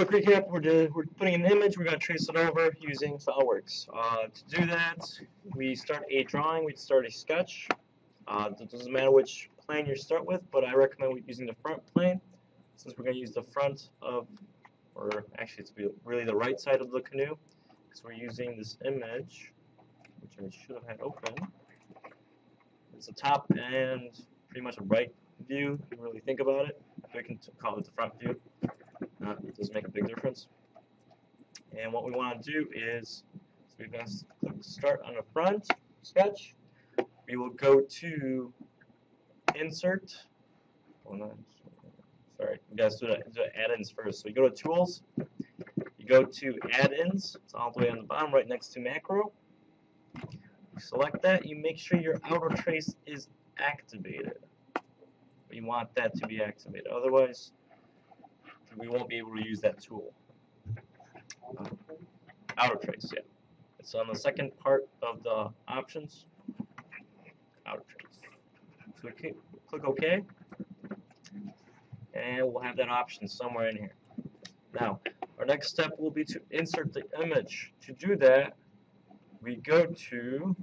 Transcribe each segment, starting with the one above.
quick recap, we're putting an image, we're going to trace it over using SOLIDWORks. To do that, we start a drawing, we start a sketch. It doesn't matter which plane you start with, but I recommend using the front plane, since we're going to use the front of, or actually it's really the right side of the canoe, because we're using this image, which I should have had open. It's a top and pretty much a right view, if you really think about it. We can call it the front view. It does make a big difference. And what we want to do is, so we're going to click Start on the front sketch. We will go to Insert. Oh, no, sorry, you guys do add-ins first. So you go to Tools. You go to Add-ins. It's all the way on the bottom, right next to Macro. You select that. You make sure your outer trace is activated. You want that to be activated. Otherwise, we won't be able to use that tool. Outer trace, yeah. It's on the second part of the options. Outer trace. So we click OK, and we'll have that option somewhere in here. Now, our next step will be to insert the image. To do that, we go to,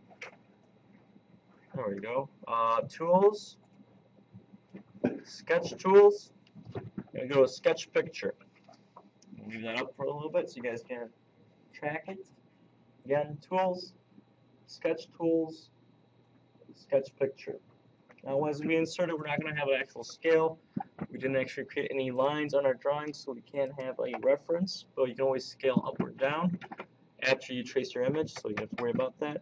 there we go, Tools, Sketch Tools. I'm going to go to Sketch Picture. Leave that up for a little bit so you guys can track it. Again, Tools, Sketch Tools, Sketch Picture. Now, as we insert it, we're not going to have an actual scale. We didn't actually create any lines on our drawing, so we can't have a reference, but you can always scale up or down after you trace your image, so you don't have to worry about that.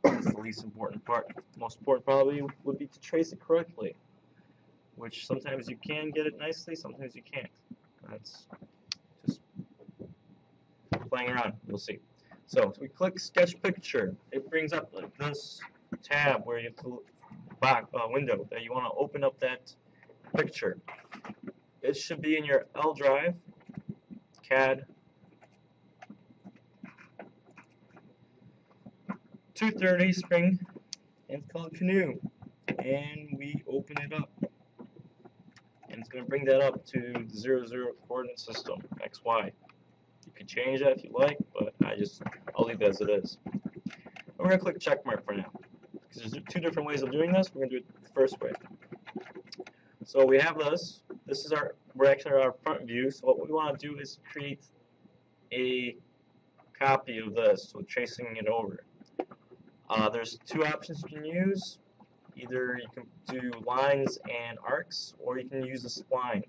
That's the least important part. The most important probably would be to trace it correctly, which sometimes you can get it nicely, sometimes you can't. That's just playing around, you'll see. So we click Sketch Picture. It brings up this tab where you have to window that you want to open up that picture. It should be in your L drive, CAD 230 spring, and it's called Canoe. And we open it up. And it's going to bring that up to the 00 coordinate system, XY. You could change that if you like, but I'll leave it as it is. And we're going to click check mark for now. Because there's two different ways of doing this. We're going to do it the first way. So we have this. This is we're actually our front view. So what we want to do is create a copy of this, so tracing it over. There's two options you can use. Either you can do lines and arcs, or you can use a spline.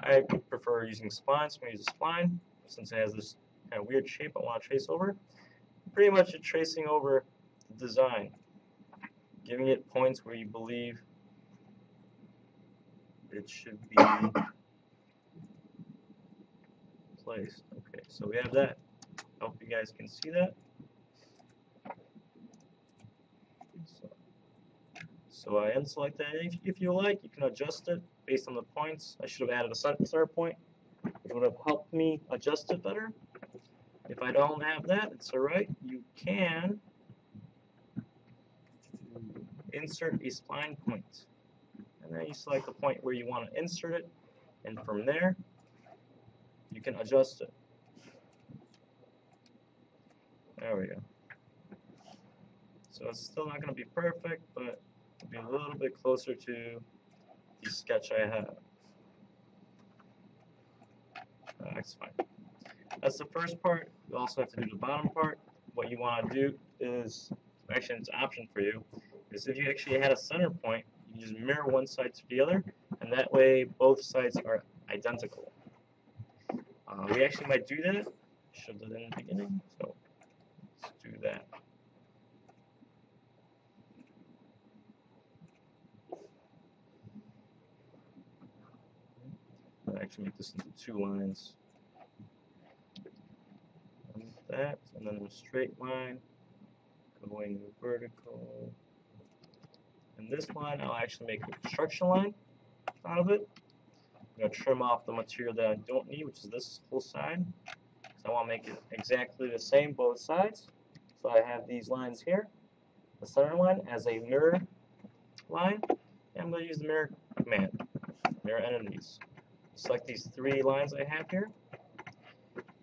I prefer using splines. I'm going to use a spline since it has this kind of weird shape I want to trace over. Pretty much you're tracing over the design, giving it points where you believe it should be placed. Okay, so we have that. I hope you guys can see that. So I unselect that. If you like, you can adjust it based on the points. I should have added a center point. It would have helped me adjust it better. If I don't have that, it's alright. You can insert a spline point. And then you select the point where you want to insert it. And from there, you can adjust it. There we go. So it's still not going to be perfect, but it'll be a little bit closer to the sketch I have. That's fine. That's the first part. You also have to do the bottom part. What you want to do is, actually it's an option for you, is if you actually had a center point, you just mirror one side to the other, and that way both sides are identical. We actually might do that. Should have done it in the beginning, so let's do that. I'll actually make this into two lines. Like that, and then a straight line going vertical. And this line, I'll actually make a construction line out of it. I'm going to trim off the material that I don't need, which is this whole side. So I want to make it exactly the same both sides. So I have these lines here. The center line as a mirror line. And I'm going to use the mirror command, mirror entities. select these 3 lines I have here.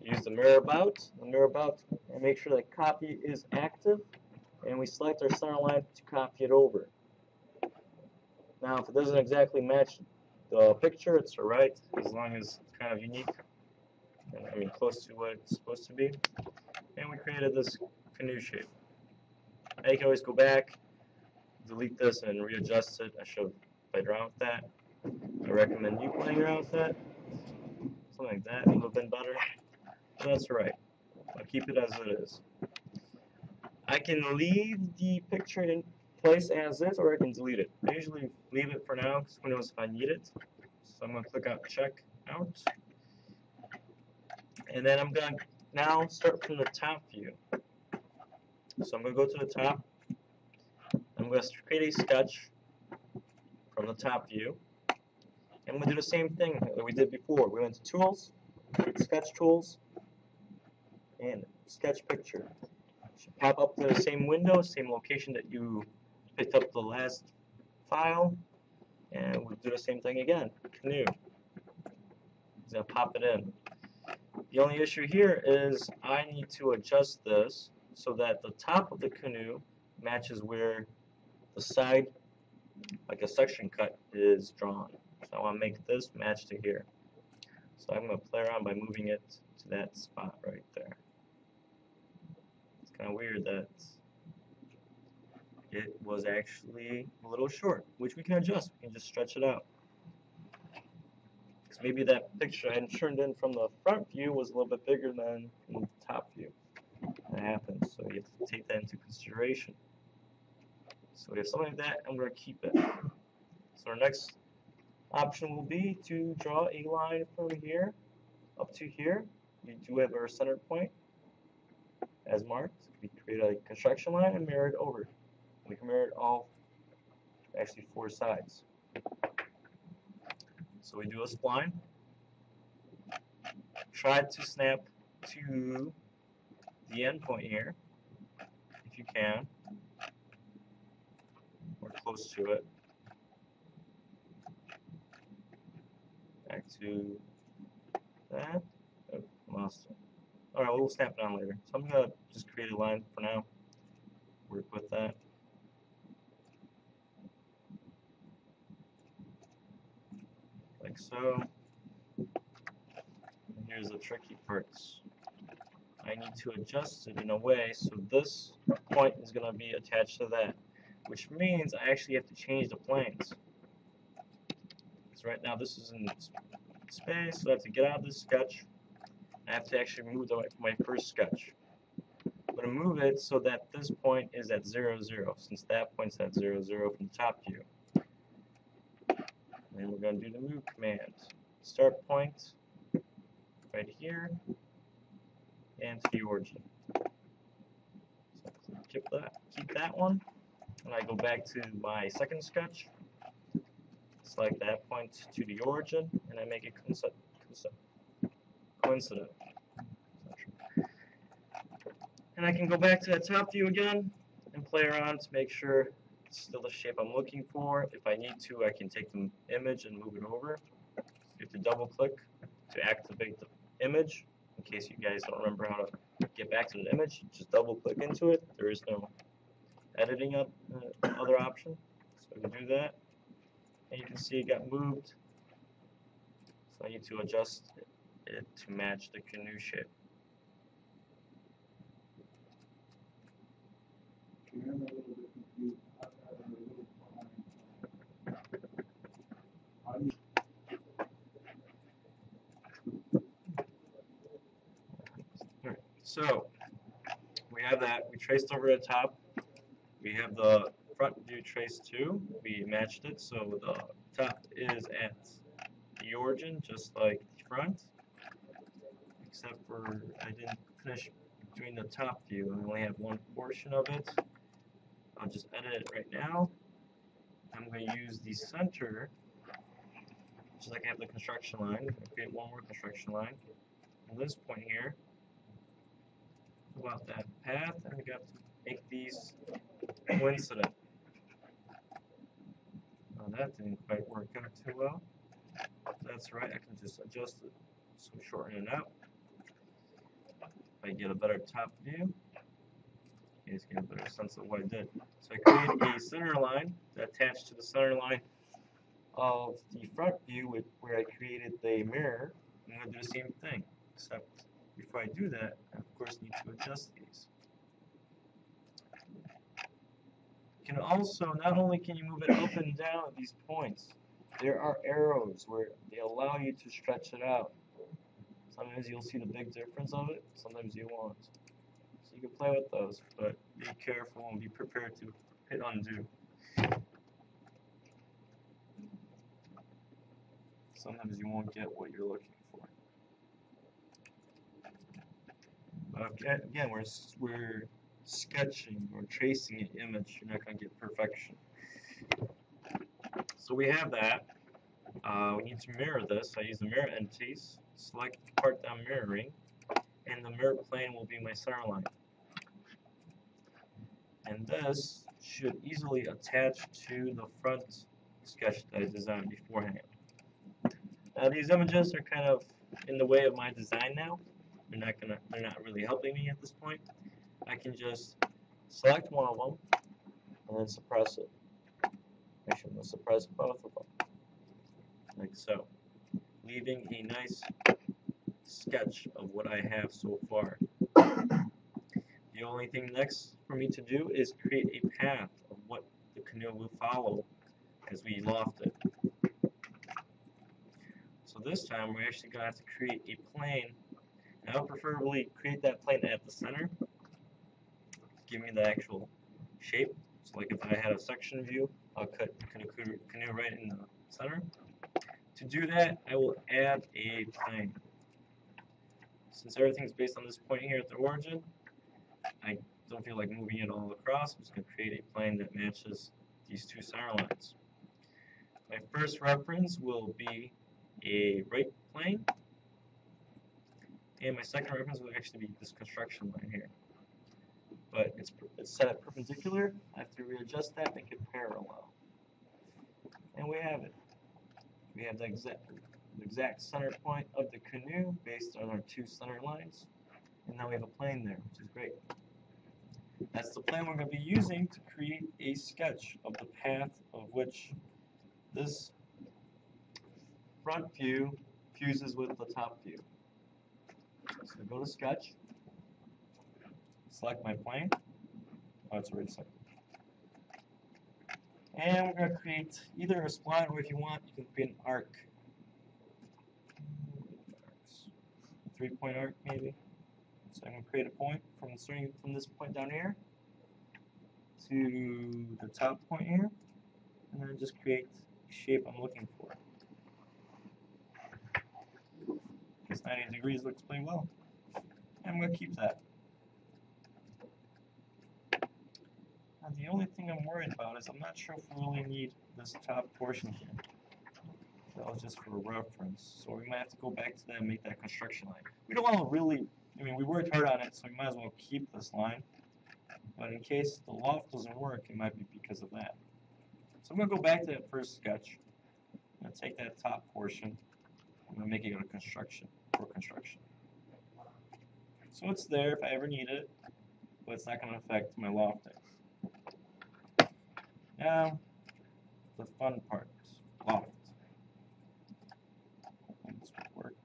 Use the mirror about, and make sure that copy is active, and we select our center line to copy it over. Now, if it doesn't exactly match the picture, it's alright, as long as it's kind of unique, and I mean close to what it's supposed to be. And we created this canoe shape. Now you can always go back, delete this, and readjust it. I should play around with that. I recommend you playing around with that. Something like that would have been better. But that's right. I'll keep it as it is. I can leave the picture in place as is, or I can delete it. I usually leave it for now, because who knows if I need it. So I'm going to click on check out. And then I'm going to now start from the top view. So I'm going to go to the top. I'm going to create a sketch from the top view. And I'm going to do the same thing that we did before. We went to Tools, Sketch Tools, and Sketch Picture. It should pop up to the same window, same location that you picked up the last file. And we'll do the same thing again. Canoe. It's going to pop it in. The only issue here is I need to adjust this so that the top of the canoe matches where the side, like a section cut, is drawn. So I want to make this match to here. So I'm going to play around by moving it to that spot right there. It's kind of weird that it was actually a little short, which we can adjust. We can just stretch it out. Because maybe that picture I had turned in from the front view was a little bit bigger than from the top view. That happens, so you have to take that into consideration. So we have something like that, I'm going to keep it. So our next option will be to draw a line from here up to here. We do have our center point as marked. We create a construction line and mirror it over. We can mirror it all, actually 4 sides. So we do a spline. Try to snap to the end point here, if you can, or close to it. Back to that. Oh, lost it. Alright, we'll snap it on later. So I'm going to just create a line for now. Work with that. Like so. And here's the tricky parts. I need to adjust it in a way so this point is going to be attached to that, which means I actually have to change the planes. Because right now this is in space, so I have to get out of this sketch. I have to actually move my first sketch. I'm going to move it so that this point is at 0, 0, since that point's at 0, 0 from the top view. And we're going to do the move command. Start point right here and to the origin. So keep that one, and I go back to my second sketch. Select that point to the origin, and I make it coincident. And I can go back to the top view again and play around to make sure it's still the shape I'm looking for. If I need to, I can take the image and move it over. You have to double click to activate the image. In case you guys don't remember how to get back to the image, just double click into it. There is no editing other option. So I can do that. And you can see it got moved. So I need to adjust it to match the canoe shape. So we have that. We traced over the top. We have the front view traced too. We matched it, so the top is at the origin, just like the front. Except for I didn't finish doing the top view. I only have one portion of it. I'll just edit it right now. I'm going to use the center, just like I have the construction line. I'm going to create one more construction line. From this point here, about that path, and we got to make these coincident. Well, that didn't quite work out too well. If that's right, I can just adjust it, so shorten it out. If I get a better top view, you guys get a better sense of what I did. So I created a center line that attached to the center line of the front view where I created the mirror. I'm going to do the same thing, except before I do that, I of course need to adjust these. You can also, not only can you move it up and down at these points, there are arrows where they allow you to stretch it out. Sometimes you'll see the big difference of it, sometimes you won't. So you can play with those, but be careful and be prepared to hit undo. Sometimes you won't get what you're looking for. But again, we're sketching or tracing an image. You're not going to get perfection. So we have that. We need to mirror this. I use the mirror entities. Select the part that I'm mirroring, and the mirror plane will be my center line. And this should easily attach to the front sketch that I designed beforehand. Now these images are kind of in the way of my design now. They're not really helping me at this point. I can just select one of them and then suppress it. Actually, I'm going to suppress both of them, like so, leaving a nice sketch of what I have so far. The only thing next for me to do is create a path of what the canoe will follow as we loft it. So this time we're actually going to have to create a plane. And I would preferably create that plane at the center. Give me the actual shape. So like if I had a section view, I'll cut canoe right in the center. To do that, I will add a plane. Since everything's based on this point here at the origin, I don't feel like moving it all across. I'm just going to create a plane that matches these two center lines. My first reference will be a right plane, and my second reference will actually be this construction line here. But it's set at perpendicular. I have to readjust that, make it parallel. And we have it. We have the exact center point of the canoe based on our two center lines. And now we have a plane there, which is great. That's the plane we're going to be using to create a sketch of the path of which this front view fuses with the top view. So go to sketch, select my plane. Oh, it's already selected. And we're going to create either a spline, or if you want, you can create an arc. 3-point arc, maybe. So I'm going to create a point starting from this point down here to the top point here, and then just create the shape I'm looking for. This 90 degrees looks pretty well. And I'm going to keep that. Now the only thing I'm worried about is I'm not sure if we really need this top portion here. That was just for reference. So we might have to go back to that and make that construction line. We don't want to really, we worked hard on it, so we might as well keep this line. But in case the loft doesn't work, it might be because of that. So I'm going to go back to that first sketch. I'm going to take that top portion. I'm going to make it a construction, for construction. So it's there if I ever need it, but it's not going to affect my lofting. Now, the fun part, loft. This will work.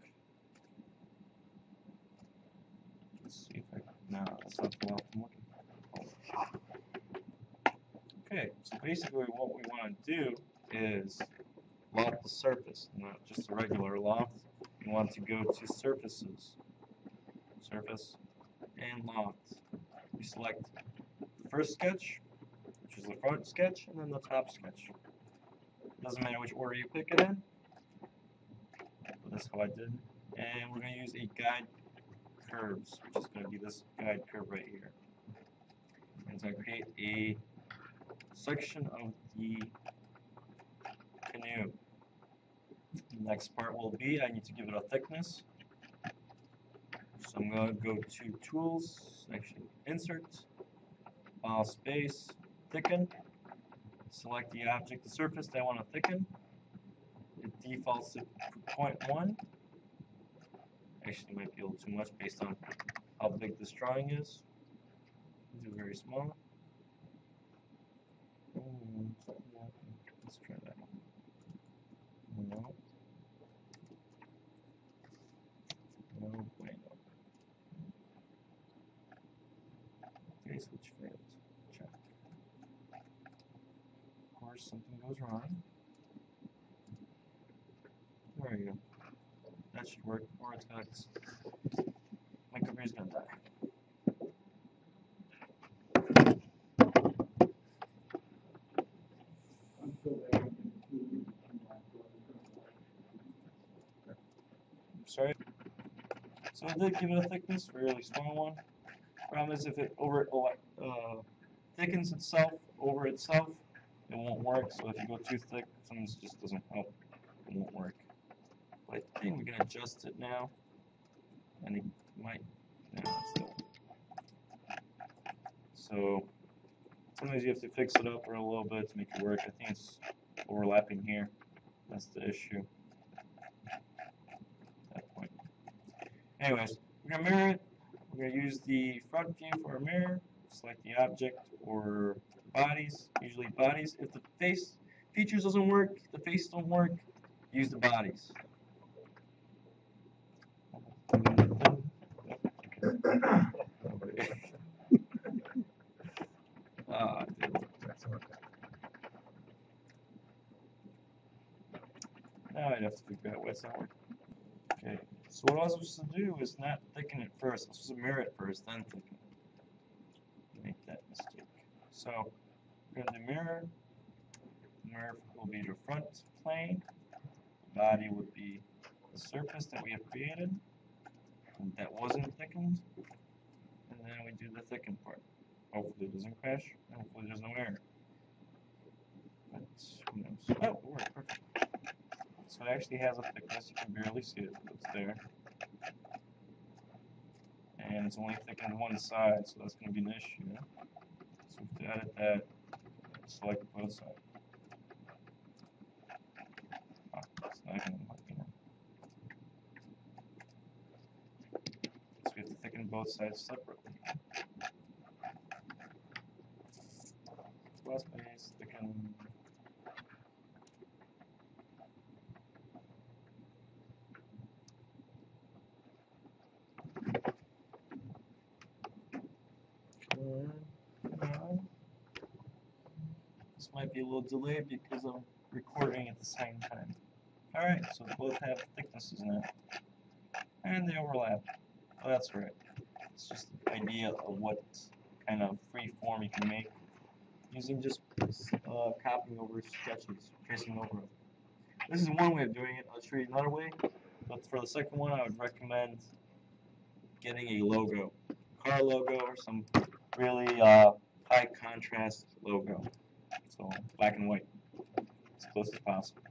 Let's see if I can, no, that's not the loft I'm looking for. Okay, so basically what we want to do is loft the surface, not just a regular loft. We want to go to surfaces, surface, and loft. We select the first sketch, which is the front sketch, and then the top sketch. It doesn't matter which order you pick it in, but that's how I did. And we're going to use a guide curves, which is going to be this guide curve right here. And so I create a section of the canoe. The next part will be I need to give it a thickness. So I'm going to go to Tools, actually Insert, File Space, Thicken. Select the object, the surface that I want to thicken, it defaults to 0.1. Actually, it might be a little too much based on how big this drawing is. Do very small. Let's try that. No. No, wait, no. Okay, switch failed. Check. Of course, something goes wrong. There we go. That should work. Or it's gonna. My computer's gonna die. Sorry. So I did give it a thickness, a really small one. Problem is if it thickens itself over itself, it won't work. So if you go too thick, sometimes it just doesn't help. It won't work. But I think we can adjust it now, and it might. No, still. So sometimes you have to fix it up for a little bit to make it work. I think it's overlapping here. That's the issue. Anyways, we're going to mirror it. We're going to use the front view for our mirror. Select the object or bodies, usually bodies. If the face features doesn't work, the face don't work, use the bodies. Now I'd have to figure out why it's not working. Okay. So what I was supposed to do is not thicken it first. I was supposed to mirror it first, then thicken it. Make that mistake. So we're going to do mirror. Mirror will be the front plane. The body would be the surface that we have created and that wasn't thickened. And then we do the thickened part. Hopefully it doesn't crash. And hopefully there's no error. But who knows? Oh, it worked. Perfect. So it actually has a thickness, you can barely see it, but it's there. And it's only thickened one side, so that's going to be an issue. So we have to edit that, select both sides. Oh, it's not even looking at. So we have to thicken both sides separately. Last space, thicken. This might be a little delayed because I'm recording at the same time. Alright, so both have thicknesses now. And they overlap. Oh, that's right. It's just an idea of what kind of free form you can make using just copying over sketches, tracing over them. This is one way of doing it. I'll show you another way. But for the second one, I would recommend getting a logo. Car logo or some really high contrast logo. So black and white, as close as possible.